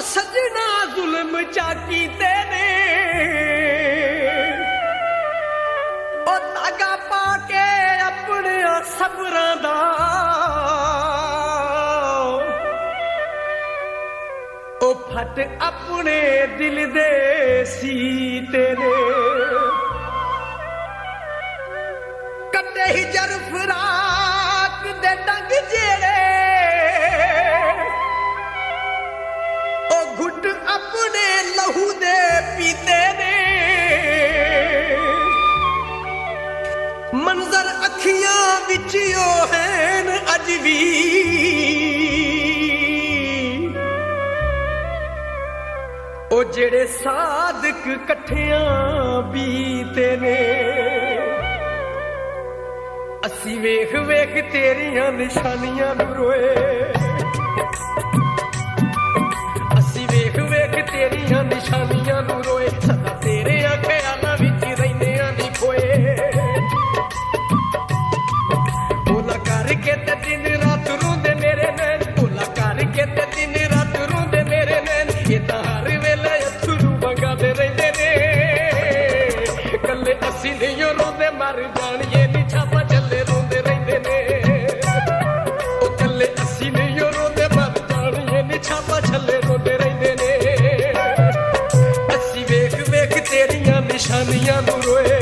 सजना जुल्म चाकी तेने ओ धागा पाके अपने सबरां दा ओ फट अपने दिल दे सीते ने कटे ही जर फराक दे डंग जेड़े घुट अपने लहू दे पीते ने मंजर अखियां विचियो हैन अज भी ओ जेड़े सादक कठियां बीते ने असी वेख वेख तेरियां निशानियां नू रोए तेरियां निशानियां नू रोए सदा तेरे ख्यालां विच रहिंदे नी खोए भुला करके ते दिन रात रोंदे मेरे नैन भुला करके ते दिन रात रोंदे मेरे नैन ये तां हर वेले अथरू वगांदे रहिंदे ने कल्ले असीं नहीं रोंदे मर जाणिए नी छापा चले रोंदे रहिंदे ने ओ कल्ले असीं नहीं रोंदे मर जाणिए नी छापा चले रोंदे रहिंदे ने निशानियां नू रोए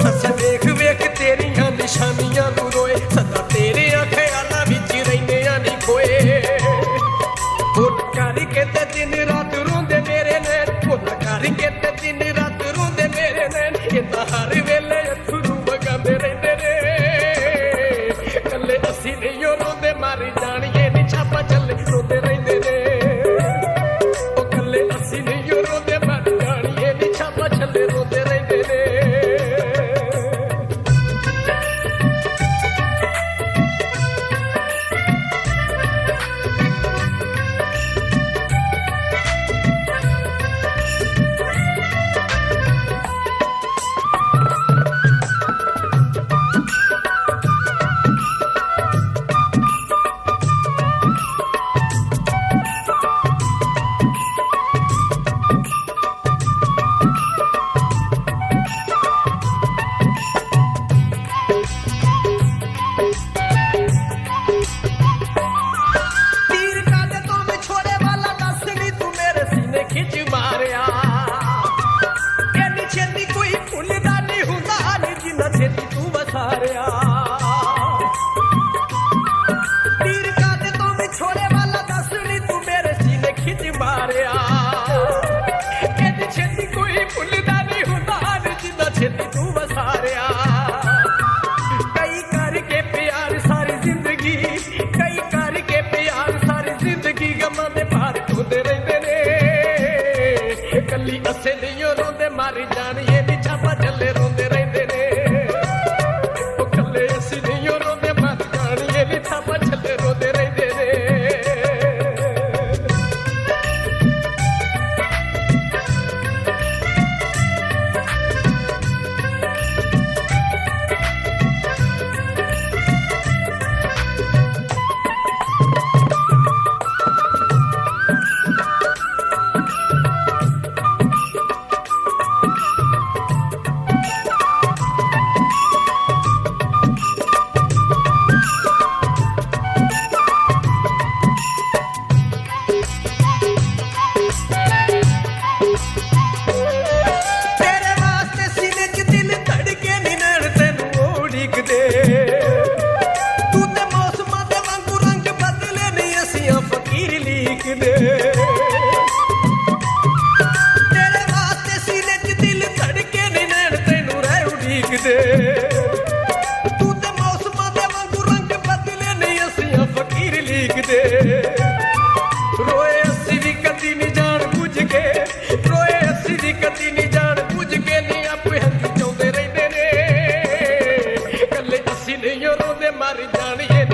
असां वेख वेख तेरियां निशानियां नू रोए सदा तेरे ख्यालां विच रहिंदे नी खोए भुल करके ते दिन रात रोंदे मेरे नैन भुल करके ते दिन रात रोंदे मेरे नैन ये तां हर वेले अथरू वगांदे रहिंदे ने कल्ले असीं नहीं रोंदे मर जाणिए नी छापा चले रोंदे रहिंदे ने ओ कल्ले असीं नहीं रोंदे मर जाणिए नी छापा चले रोंदे रहिंदे ने कल्ली असे नहीं रोंदे मर जाणिए नी छापा चले रोंदे रहिंदे ने ओ कल्ले असी नहीं रोंदे मर जाणिए नी छापा चले रोंदे रहिंदे ने तेरे वास्ते सीने च दिल धड़के नी नैन तैनू रह उड़ीकदे तू ते मौसमां दे वांगू रंग बदले नहीं असीं फकीर लीकदे रोए असीं भी कदी नी जान बुझ के रोए असीं भी कदी नी जान बुझ के नी आपे हंथ चौंदे रहिंदे ने कल्ले असीं नहीं रोंदे मर जाणिए